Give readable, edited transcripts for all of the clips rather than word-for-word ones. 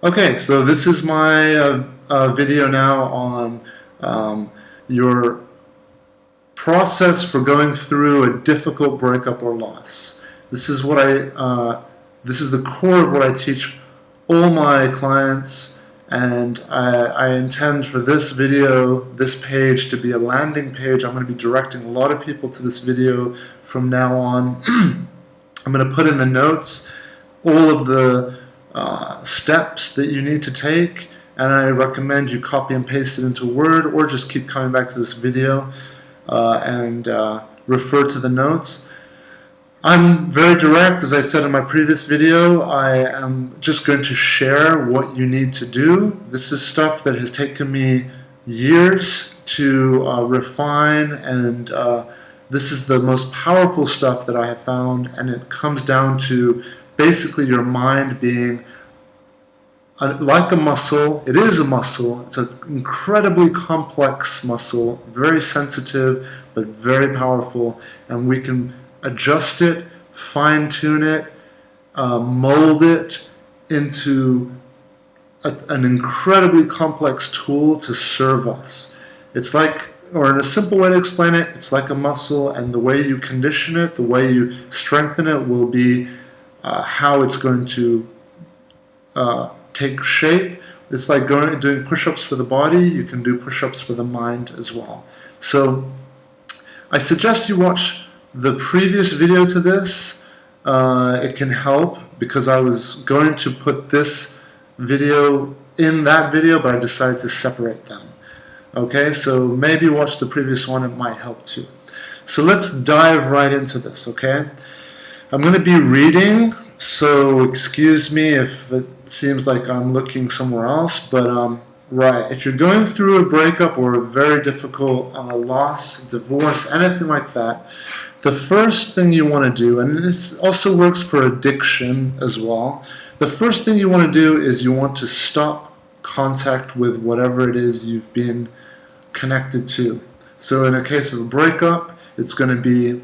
Okay, so this is my video now on your process for going through a difficult breakup or loss. This is this is the core of what I teach all my clients, and I intend for this video, this page, to be a landing page. I'm going to be directing a lot of people to this video from now on. I'm going to put in the notes all of the steps that you need to take, and I recommend you copy and paste it into Word, or just keep coming back to this video and refer to the notes. I'm very direct. As I said in my previous video, I am just going to share what you need to do. This is stuff that has taken me years to refine, and this is the most powerful stuff that I have found, and it comes down to basically your mind being like a muscle. It is a muscle. It's an incredibly complex muscle, very sensitive but very powerful, and we can adjust it, fine-tune it, mold it into an incredibly complex tool to serve us. It's like, or in a simple way to explain it, it's like a muscle, and the way you condition it, the way you strengthen it will be how it's going to take shape. It's like doing push-ups for the body. You can do push-ups for the mind as well. So I suggest you watch the previous video to this. It can help, because I was going to put this video in that video, but I decided to separate them. Okay, so maybe watch the previous one, it might help too. So let's dive right into this, okay? I'm going to be reading, so excuse me if it seems like I'm looking somewhere else, but right, if you're going through a breakup or a very difficult loss, divorce, anything like that, the first thing you want to do, and this also works for addiction as well, the first thing you want to do is you want to stop contact with whatever it is you've been connected to. So in a case of a breakup, it's going to be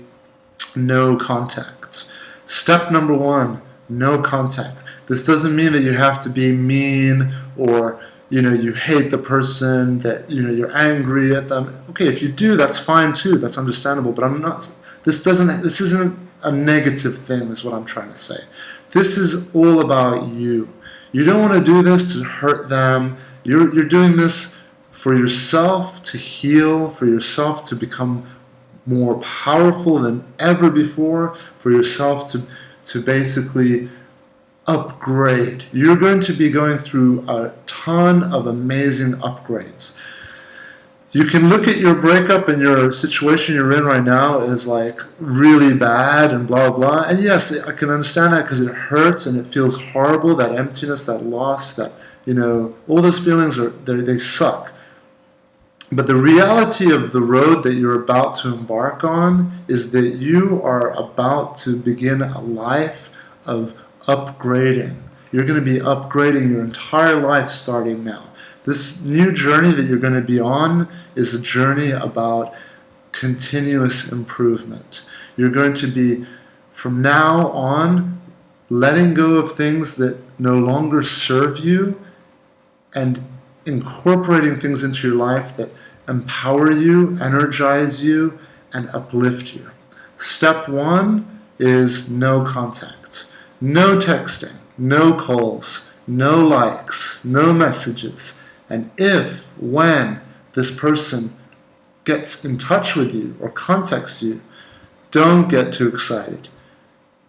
no contact. Step number one, no contact. This doesn't mean that you have to be mean, or you hate the person, that you're angry at them. Okay, if you do, that's fine too. That's understandable. But this isn't a negative thing, is what I'm trying to say. This is all about you. You don't want to do this to hurt them. You're doing this for yourself to heal, for yourself to become more powerful than ever before, for yourself to basically upgrade. You're going to be going through a ton of amazing upgrades. You can look at your breakup and your situation you're in right now as like really bad and blah blah, and yes, I can understand that, because it hurts and it feels horrible, that emptiness, that loss, that all those feelings they suck. But the reality of the road that you're about to embark on is that you are about to begin a life of upgrading. You're going to be upgrading your entire life starting now. This new journey that you're going to be on is a journey about continuous improvement. You're going to be, from now on, letting go of things that no longer serve you and incorporating things into your life that empower you, energize you, and uplift you. Step one is no contact. No texting, no calls, no likes, no messages. And when this person gets in touch with you or contacts you, don't get too excited.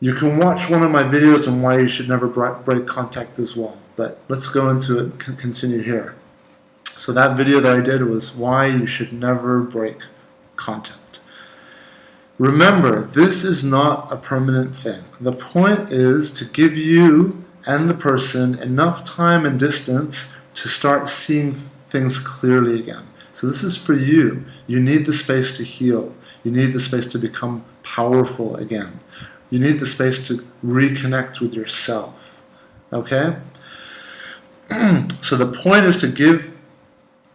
You can watch one of my videos on why you should never break contact as well, but let's go into it and continue here. So that video that I did was why you should never break contact. Remember, this is not a permanent thing. The point is to give you and the person enough time and distance to start seeing things clearly again. So this is for you. You need the space to heal. You need the space to become powerful again. You need the space to reconnect with yourself. Okay? So the point is to give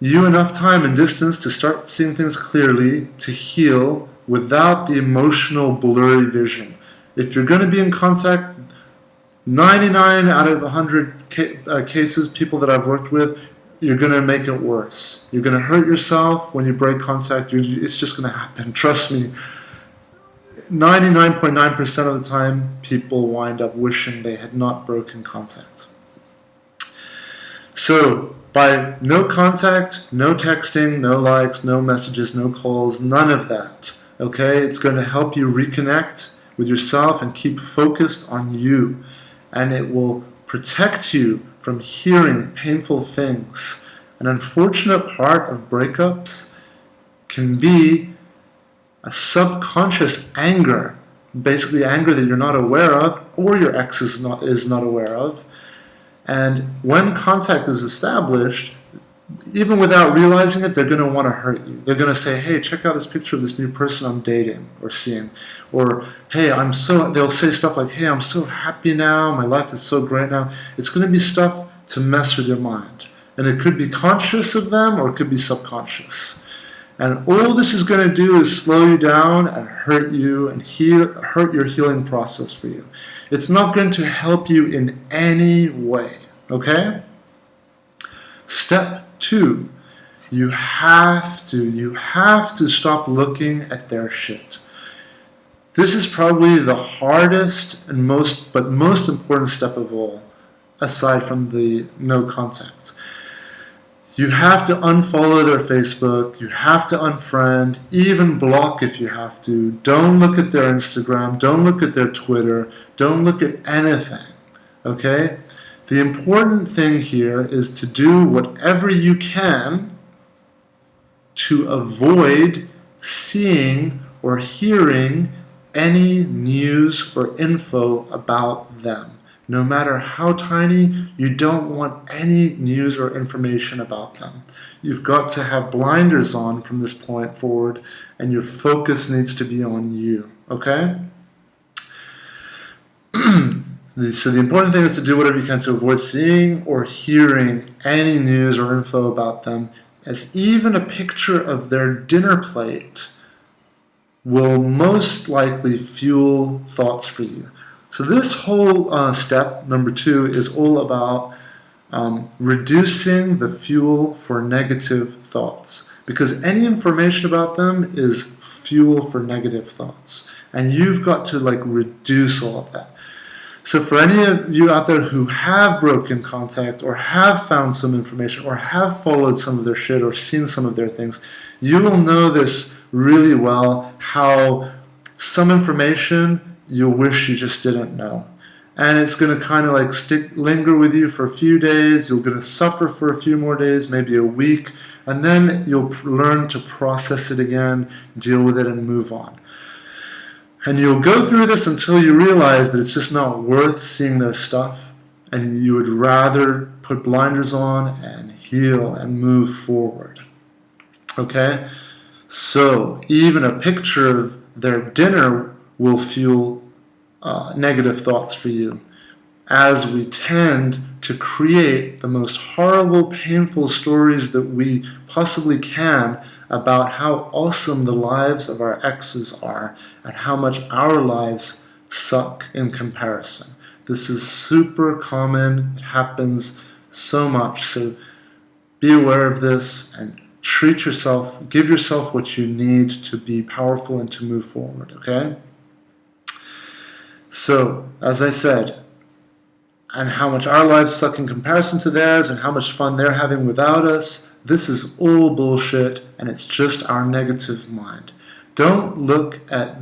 you enough time and distance to start seeing things clearly, to heal without the emotional blurry vision. If you're going to be in contact, 99 out of 100 cases, people that I've worked with, you're going to make it worse. You're going to hurt yourself when you break contact. It's just going to happen. Trust me. 99.9% of the time, people wind up wishing they had not broken contact. So, by no contact, no texting, no likes, no messages, no calls, none of that. Okay? It's going to help you reconnect with yourself and keep focused on you. And it will protect you from hearing painful things. An unfortunate part of breakups can be a subconscious anger, basically anger that you're not aware of or your ex is not aware of. And when contact is established, even without realizing it, they're going to want to hurt you. They're going to say, hey, check out this picture of this new person I'm dating or seeing. Or, hey, they'll say stuff like, hey, I'm so happy now. My life is so great now. It's going to be stuff to mess with your mind. And it could be conscious of them or it could be subconscious. And all this is going to do is slow you down and hurt you and hurt your healing process for you. It's not going to help you in any way. Okay? Step 2, you have to stop looking at their shit. This is probably the hardest and most important step of all, aside from the no contact. You have to unfollow their Facebook, you have to unfriend, even block if you have to. Don't look at their Instagram, don't look at their Twitter, don't look at anything. Okay? The important thing here is to do whatever you can to avoid seeing or hearing any news or info about them. No matter how tiny, you don't want any news or information about them. You've got to have blinders on from this point forward, and your focus needs to be on you, okay? So the important thing is to do whatever you can to avoid seeing or hearing any news or info about them, as even a picture of their dinner plate will most likely fuel thoughts for you. So this whole step, number 2, is all about reducing the fuel for negative thoughts. Because any information about them is fuel for negative thoughts. And you've got to reduce all of that. So for any of you out there who have broken contact or have found some information or have followed some of their shit or seen some of their things, you will know this really well, how some information you wish you just didn't know. And it's going to kind of linger with you for a few days. You're going to suffer for a few more days, maybe a week, and then you'll learn to process it again, deal with it, and move on. And you'll go through this until you realize that it's just not worth seeing their stuff, and you would rather put blinders on and heal and move forward. Okay? So even a picture of their dinner will fuel negative thoughts for you, as we tend to create the most horrible, painful stories that we possibly can about how awesome the lives of our exes are and how much our lives suck in comparison. This is super common. It happens so much. So be aware of this and treat yourself, give yourself what you need to be powerful and to move forward, okay? So, as I said, and how much our lives suck in comparison to theirs and how much fun they're having without us, this is all bullshit, and it's just our negative mind. Don't look at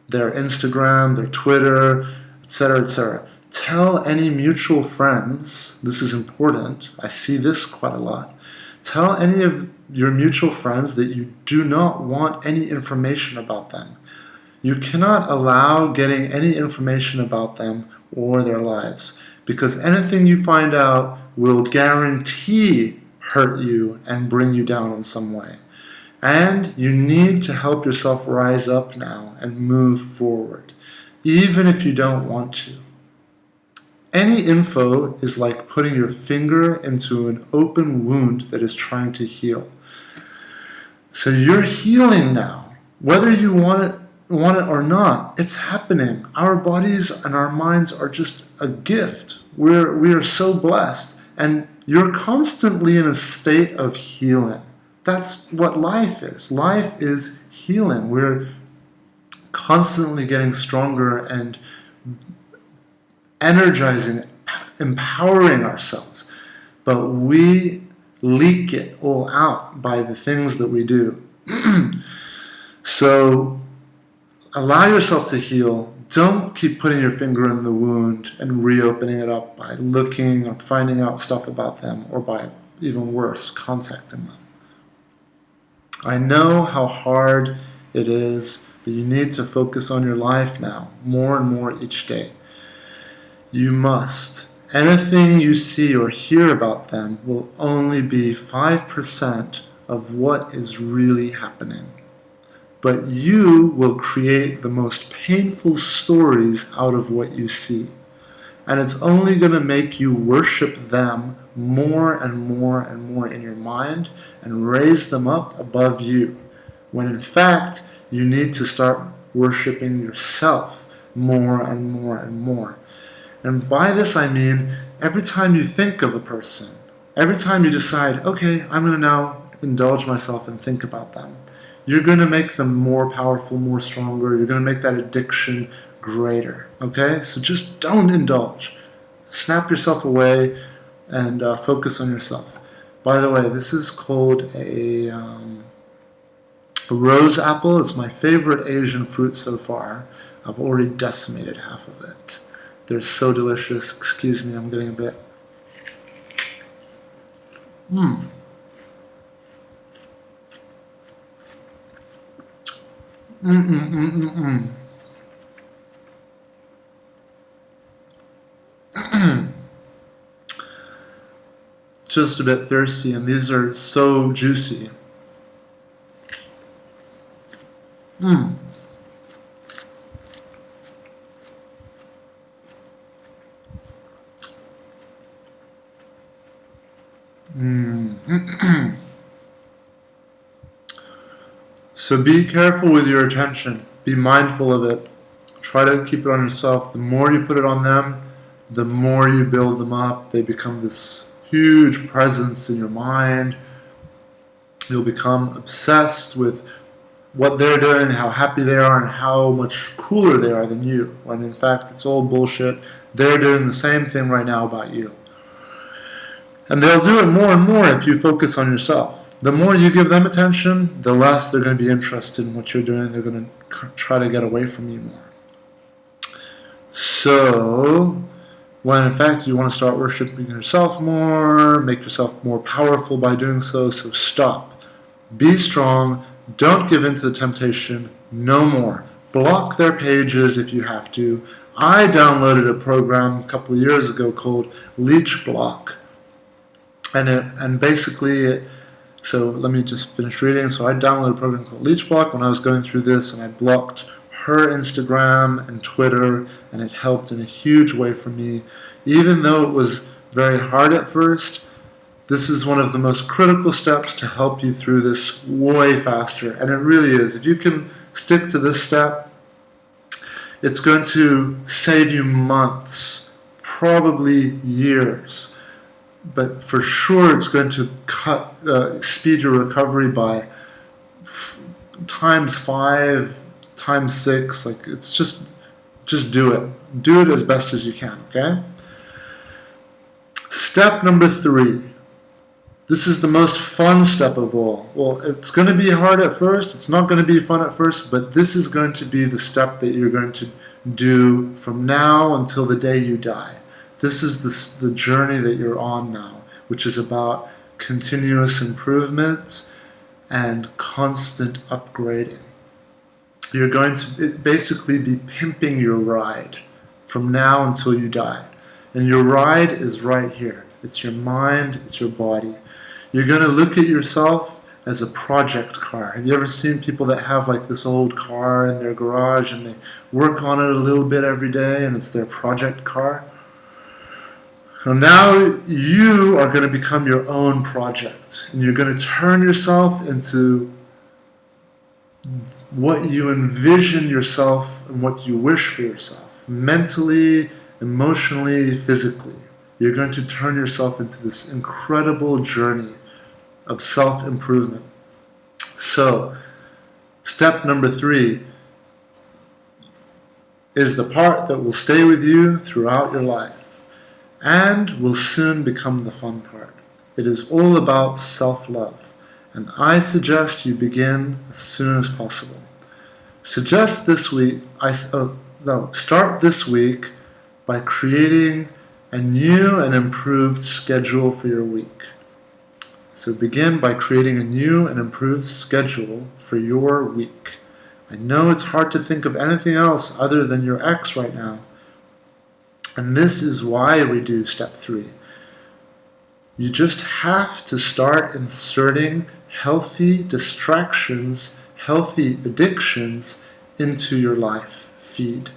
their Instagram, their Twitter, etc., etc. Tell any mutual friends, this is important, I see this quite a lot, tell any of your mutual friends that you do not want any information about them. You cannot allow getting any information about them or their lives, because anything you find out will guarantee hurt you and bring you down in some way. And you need to help yourself rise up now and move forward, even if you don't want to. Any info is like putting your finger into an open wound that is trying to heal. So you're healing now. Whether you want it want it or not, it's happening. Our bodies and our minds are just a gift. We are so blessed. And you're constantly in a state of healing. That's what life is. Life is healing. We're constantly getting stronger and energizing, empowering ourselves. But we leak it all out by the things that we do. So allow yourself to heal. Don't keep putting your finger in the wound and reopening it up by looking or finding out stuff about them, or by, even worse, contacting them. I know how hard it is, but you need to focus on your life now, more and more each day. You must. Anything you see or hear about them will only be 5% of what is really happening. But you will create the most painful stories out of what you see. And it's only going to make you worship them more and more and more in your mind and raise them up above you, when in fact you need to start worshiping yourself more and more and more. And by this I mean, every time you think of a person, every time you decide, okay, I'm going to now indulge myself and think about them, you're going to make them more powerful, more stronger. You're going to make that addiction greater. Okay? So just don't indulge. Snap yourself away and focus on yourself. By the way, this is called a rose apple. It's my favorite Asian fruit so far. I've already decimated half of it. They're so delicious. Excuse me, I'm getting a bit... Just a bit thirsty, and these are so juicy. So be careful with your attention. Be mindful of it. Try to keep it on yourself. The more you put it on them, the more you build them up. They become this huge presence in your mind. You'll become obsessed with what they're doing, how happy they are, and how much cooler they are than you, when in fact it's all bullshit. They're doing the same thing right now about you. And they'll do it more and more if you focus on yourself. The more you give them attention, the less they're going to be interested in what you're doing. They're going to try to get away from you more. So, when in fact you want to start worshiping yourself more, make yourself more powerful by doing so, so stop. Be strong. Don't give in to the temptation. No more. Block their pages if you have to. I downloaded a program a couple of years ago called Leech. And basically, so let me just finish reading. So I downloaded a program called leech when I was going through this, and I blocked her Instagram and Twitter, and it helped in a huge way for me. Even though it was very hard at first, this is one of the most critical steps to help you through this way faster. And it really is. If you can stick to this step, it's going to save you months, probably years. But for sure it's going to speed your recovery by times 5, times 6. Like, it's just do it. Do it as best as you can, okay? Step number 3. This is the most fun step of all. Well, it's going to be hard at first. It's not going to be fun at first, but this is going to be the step that you're going to do from now until the day you die. This is the journey that you're on now, which is about continuous improvement and constant upgrading. You're going to basically be pimping your ride from now until you die. And your ride is right here. It's your mind, it's your body. You're going to look at yourself as a project car. Have you ever seen people that have like this old car in their garage and they work on it a little bit every day and it's their project car? So now you are going to become your own project, and you're going to turn yourself into what you envision yourself and what you wish for yourself, mentally, emotionally, physically. You're going to turn yourself into this incredible journey of self-improvement. So, step number 3 is the part that will stay with you throughout your life and will soon become the fun part. It is all about self-love, and I suggest you begin as soon as possible. Start this week by creating a new and improved schedule for your week. So begin by creating a new and improved schedule for your week. I know it's hard to think of anything else other than your ex right now. And this is why we do step 3. You just have to start inserting healthy distractions, healthy addictions into your life feed.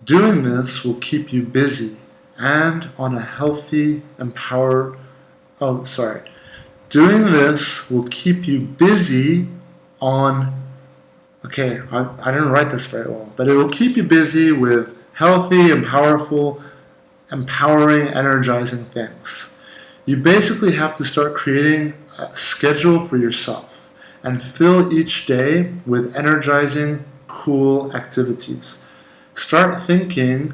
Doing this will keep you busy and on a healthy, Doing this will keep you busy on I didn't write this very well, but it will keep you busy with healthy and powerful, empowering, energizing things. You basically have to start creating a schedule for yourself and fill each day with energizing, cool activities. Start thinking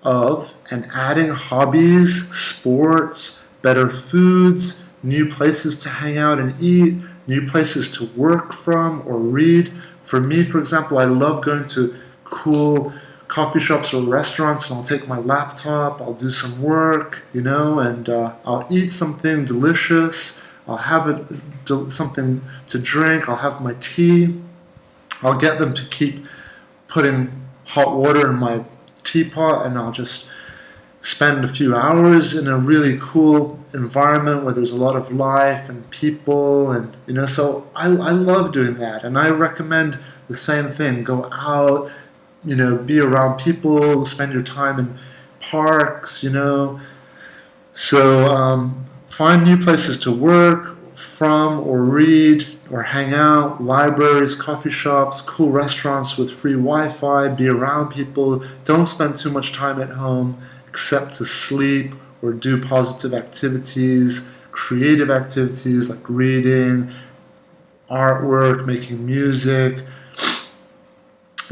of and adding hobbies, sports, better foods, new places to hang out and eat, new places to work from or read. For me, for example, I love going to cool coffee shops or restaurants, and I'll take my laptop, I'll do some work, and I'll eat something delicious, I'll have something to drink, I'll have my tea, I'll get them to keep putting hot water in my teapot, and I'll just spend a few hours in a really cool environment where there's a lot of life and people, and so I love doing that, and I recommend the same thing. Go out, be around people, spend your time in parks, so find new places to work from or read or hang out, libraries, coffee shops, cool restaurants with free Wi-Fi, be around people. Don't spend too much time at home except to sleep or do positive activities, creative activities like reading, artwork, making music,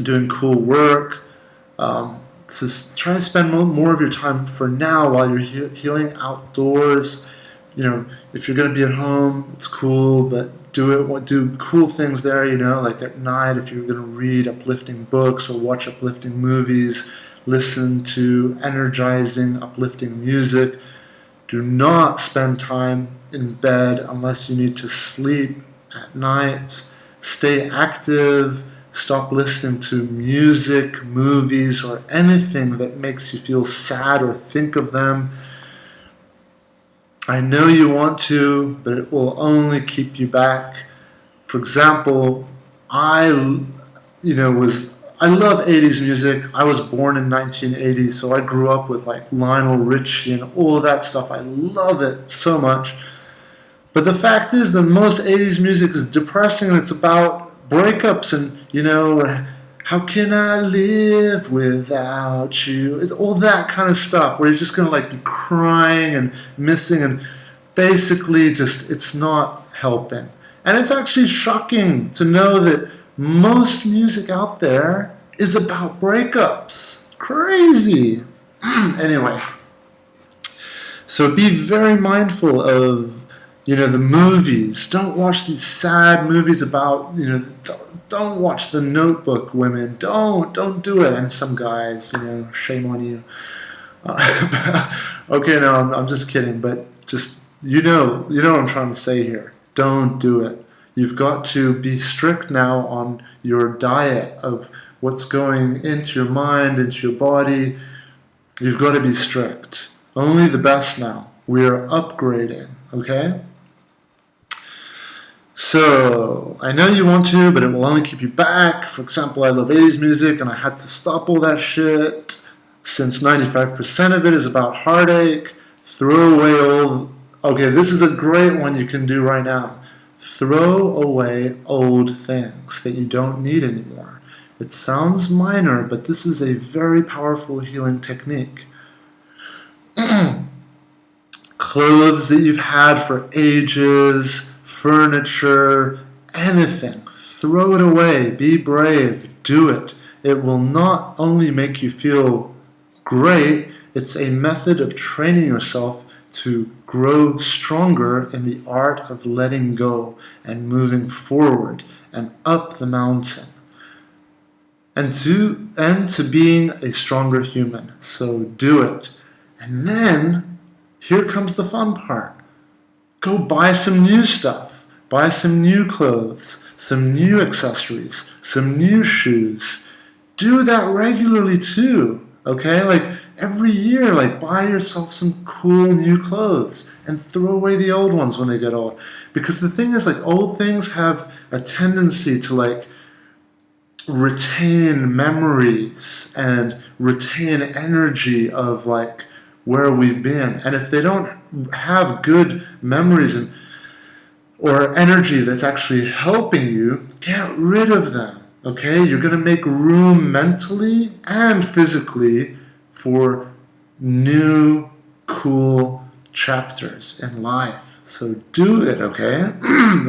doing cool work. So try to spend more of your time for now while you're healing outdoors. If you're going to be at home, it's cool, but do cool things there, like at night if you're going to read uplifting books or watch uplifting movies, listen to energizing, uplifting music. Do not spend time in bed unless you need to sleep at night. Stay active. Stop listening to music, movies, or anything that makes you feel sad or think of them. I know you want to, but it will only keep you back. For example, I love 80s music. I was born in 1980, so I grew up with like Lionel Richie and all of that stuff. I love it so much. But the fact is that most 80s music is depressing, and it's about breakups and, how can I live without you? It's all that kind of stuff where you're just going to be crying and missing, and basically it's not helping. And it's actually shocking to know that most music out there is about breakups. Crazy. Anyway, so be very mindful of, the movies. Don't watch these sad movies about, don't watch The Notebook, women. Don't do it. And some guys, shame on you. Okay, no, I'm just kidding. But just, what I'm trying to say here. Don't do it. You've got to be strict now on your diet of what's going into your mind, into your body. You've got to be strict. Only the best now. We are upgrading, okay? So, I know you want to, but it will only keep you back. For example, I love 80s music, and I had to stop all that shit since 95% of it is about heartache. Throw away all... Okay, this is a great one you can do right now. Throw away old things that you don't need anymore. It sounds minor, but this is a very powerful healing technique. Clothes that you've had for ages, furniture, anything. Throw it away. Be brave. Do it. It will not only make you feel great, it's a method of training yourself to grow stronger in the art of letting go and moving forward and up the mountain. And to being a stronger human. So do it. And then, here comes the fun part. Go buy some new stuff. Buy some new clothes, some new accessories, some new shoes. Do that regularly too, okay? Like every year, like buy yourself some cool new clothes and throw away the old ones when they get old. Because the thing is, like, old things have a tendency to like retain memories and retain energy of like where we've been. And if they don't have good memories or energy that's actually helping you, get rid of them. Okay? You're going to make room mentally and physically for new, cool chapters in life. So do it, okay?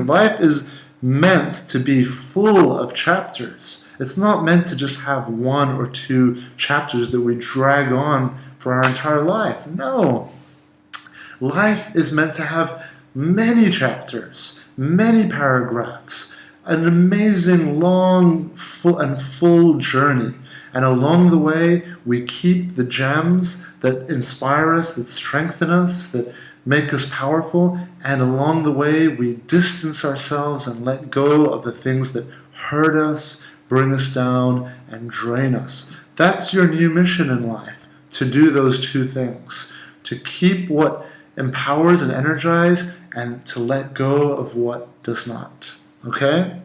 Life is meant to be full of chapters. It's not meant to just have 1 or 2 chapters that we drag on for our entire life. No. Life is meant to have many chapters, many paragraphs, an amazing long full journey. And along the way, we keep the gems that inspire us, that strengthen us, that make us powerful. And along the way, we distance ourselves and let go of the things that hurt us, bring us down, and drain us. That's your new mission in life, to do those 2 things. To keep what empowers and energizes, and to let go of what does not. Okay?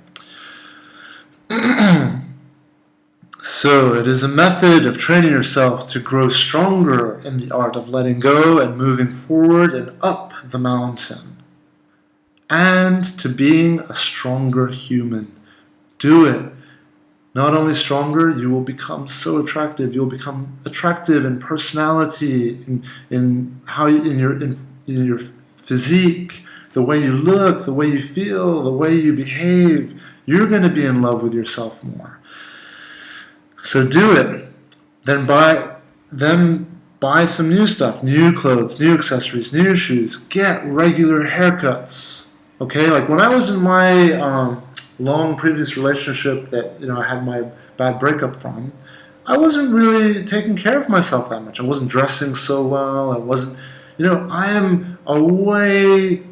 So it is a method of training yourself to grow stronger in the art of letting go and moving forward and up the mountain. And to being a stronger human. Do it. Not only stronger, you will become so attractive. You'll become attractive in personality, in your physique, the way you look, the way you feel, the way you behave. You're going to be in love with yourself more. So do it. Then buy some new stuff, new clothes, new accessories, new shoes. Get regular haircuts. Okay, like when I was in my long previous relationship that I had my bad breakup from, I wasn't really taking care of myself that much. I wasn't dressing so well. I wasn't, I am a way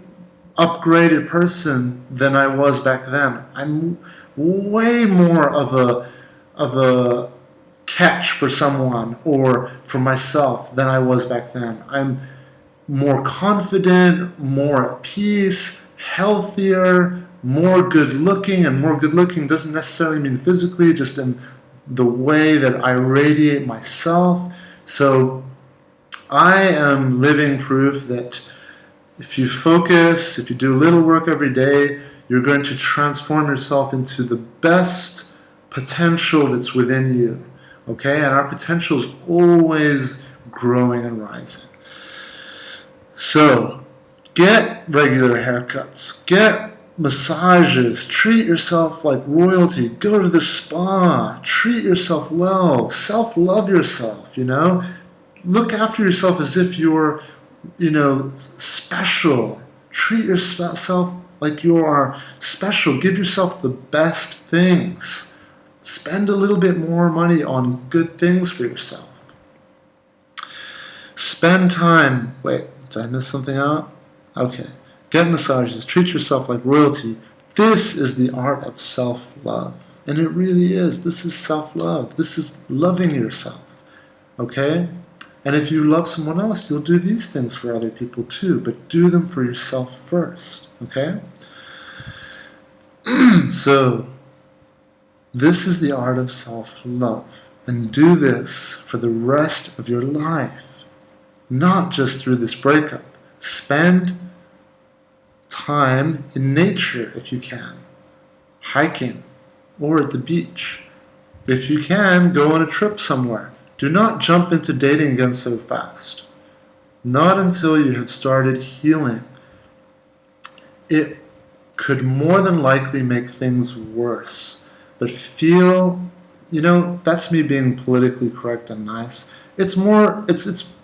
upgraded person than I was back then. I'm way more of a catch for someone or for myself than I was back then. I'm more confident, more at peace, healthier, more good looking, and more good looking doesn't necessarily mean physically, just in the way that I radiate myself. So I am living proof that if you focus, if you do a little work every day, you're going to transform yourself into the best potential that's within you. Okay? And our potential is always growing and rising. So, get regular haircuts. Get massages. Treat yourself like royalty. Go to the spa. Treat yourself well. Self-love yourself, Look after yourself as if you're, special. Treat yourself like you are special. Give yourself the best things. Spend a little bit more money on good things for yourself. Spend time. Wait, did I miss something out? Okay. Get massages. Treat yourself like royalty. This is the art of self-love. And it really is. This is self-love. This is loving yourself. Okay? And if you love someone else, you'll do these things for other people too. But do them for yourself first. Okay? So, this is the art of self-love. And do this for the rest of your life. Not just through this breakup. Spend time in nature if you can, hiking or at the beach. If you can, go on a trip somewhere. Do not jump into dating again so fast. Not until you have started healing. It could more than likely make things worse. But feel, that's me being politically correct and nice. It's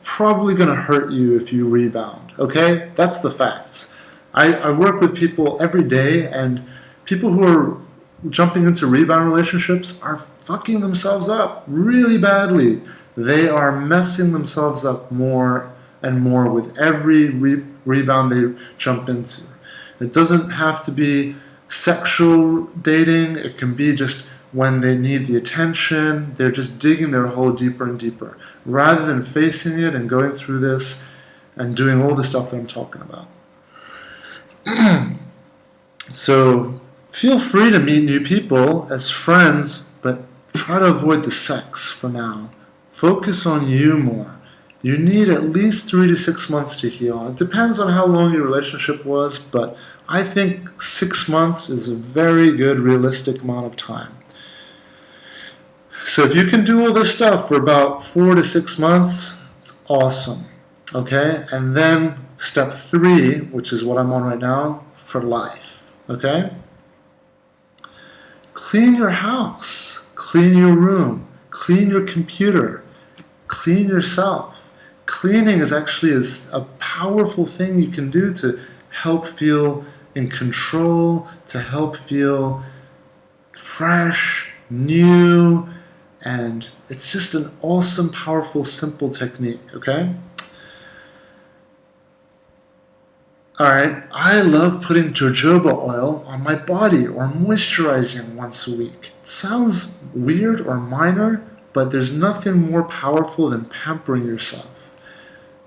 probably going to hurt you if you rebound, okay? That's the facts. I work with people every day, and people who are jumping into rebound relationships are fucking themselves up really badly. They are messing themselves up more and more with every rebound they jump into. It doesn't have to be sexual dating. It can be just when they need the attention. They're just digging their hole deeper and deeper, rather than facing it and going through this and doing all the stuff that I'm talking about. So feel free to meet new people as friends, but try to avoid the sex for now. Focus on you more. You need at least 3 to 6 months to heal. It depends on how long your relationship was, but I think 6 months is a very good, realistic amount of time. So if you can do all this stuff for about 4 to 6 months, it's awesome. Okay? And then step 3, which is what I'm on right now, for life. Okay? Clean your house. Clean your room. Clean your computer. Clean yourself. Cleaning is actually a powerful thing you can do to help feel in control, to help feel fresh, new, and it's just an awesome, powerful, simple technique, okay? Alright, I love putting jojoba oil on my body or moisturizing once a week. It sounds weird or minor, but there's nothing more powerful than pampering yourself.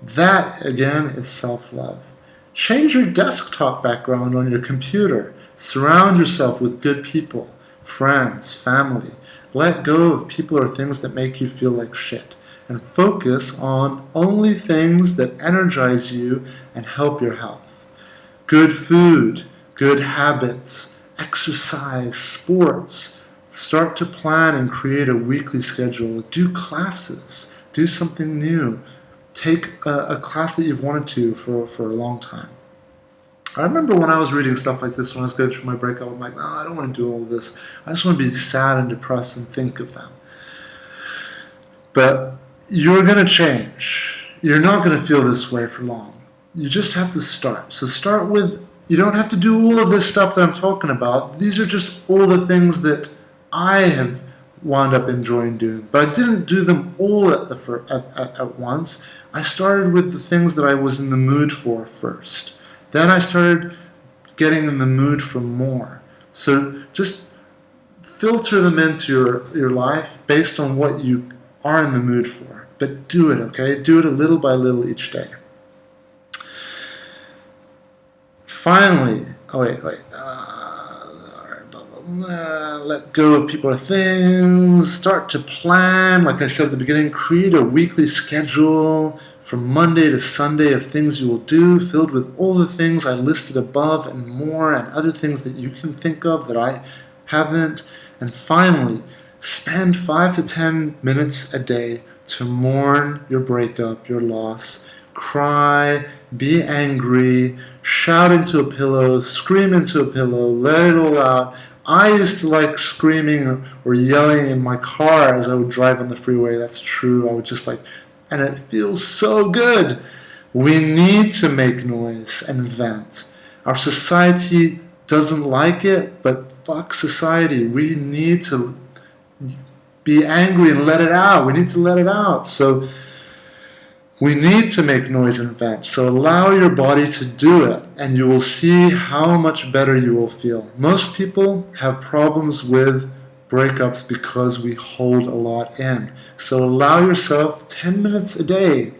That, again, is self-love. Change your desktop background on your computer. Surround yourself with good people, friends, family. Let go of people or things that make you feel like shit. And focus on only things that energize you and help your health. Good food, good habits, exercise, sports. Start to plan and create a weekly schedule. Do classes. Do something new. Take a class that you've wanted to for a long time. I remember when I was reading stuff like this, when I was going through my breakup, I'm like, no, I don't want to do all of this. I just want to be sad and depressed and think of them. But you're going to change. You're not going to feel this way for long. You just have to start. So start with, you don't have to do all of this stuff that I'm talking about. These are just all the things that I have wound up enjoying doing. But I didn't do them all at once. I started with the things that I was in the mood for first. Then I started getting in the mood for more. So just filter them into your life based on what you are in the mood for. But do it, okay? Do it a little by little each day. Finally, let go of people or things. Start to plan. Like I said at the beginning, create a weekly schedule from Monday to Sunday of things you will do, filled with all the things I listed above and more, and other things that you can think of that I haven't. And finally, spend 5 to 10 minutes a day to mourn your breakup, your loss. Cry, be angry, shout into a pillow, scream into a pillow, let it all out. I used to like screaming or yelling in my car as I would drive on the freeway. That's true. I would just and it feels so good. We need to make noise and vent. Our society doesn't like it, but fuck society. We need to be angry and let it out. We need to let it out. So we need to make noise and vent. So allow your body to do it, and you will see how much better you will feel. Most people have problems with breakups because we hold a lot in. So allow yourself 10 minutes a day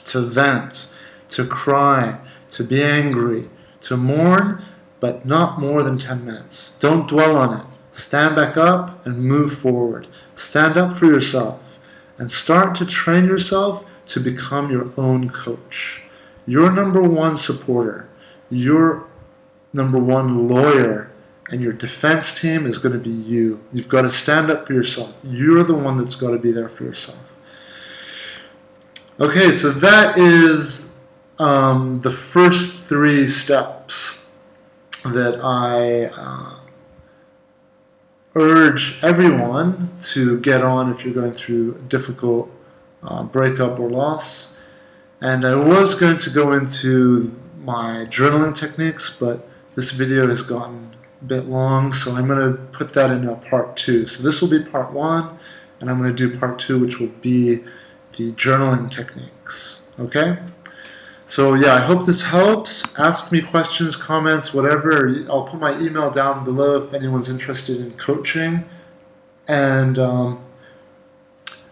to vent, to cry, to be angry, to mourn, but not more than 10 minutes. Don't dwell on it. Stand back up and move forward. Stand up for yourself and start to train yourself to become your own coach. Your number one supporter. your number one lawyer and your defense team is going to be you. You've got to stand up for yourself. You're the one that's got to be there for yourself. Okay, so that is the first 3 steps that I urge everyone to get on if you're going through a difficult breakup or loss. And I was going to go into my journaling techniques, but this video has gotten a bit long, so I'm going to put that in a part 2. So this will be part 1, and I'm going to do part 2, which will be the journaling techniques. Okay? So yeah, I hope this helps. Ask me questions, comments, whatever. I'll put my email down below if anyone's interested in coaching. And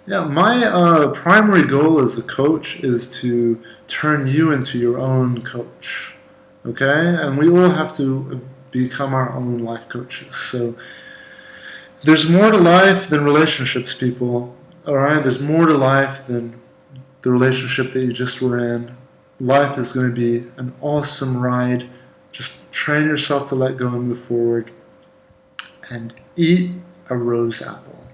yeah, my primary goal as a coach is to turn you into your own coach. Okay? And we all have to become our own life coaches. So there's more to life than relationships, people. Alright? There's more to life than the relationship that you just were in. Life is going to be an awesome ride. Just train yourself to let go and move forward. And eat a rose apple.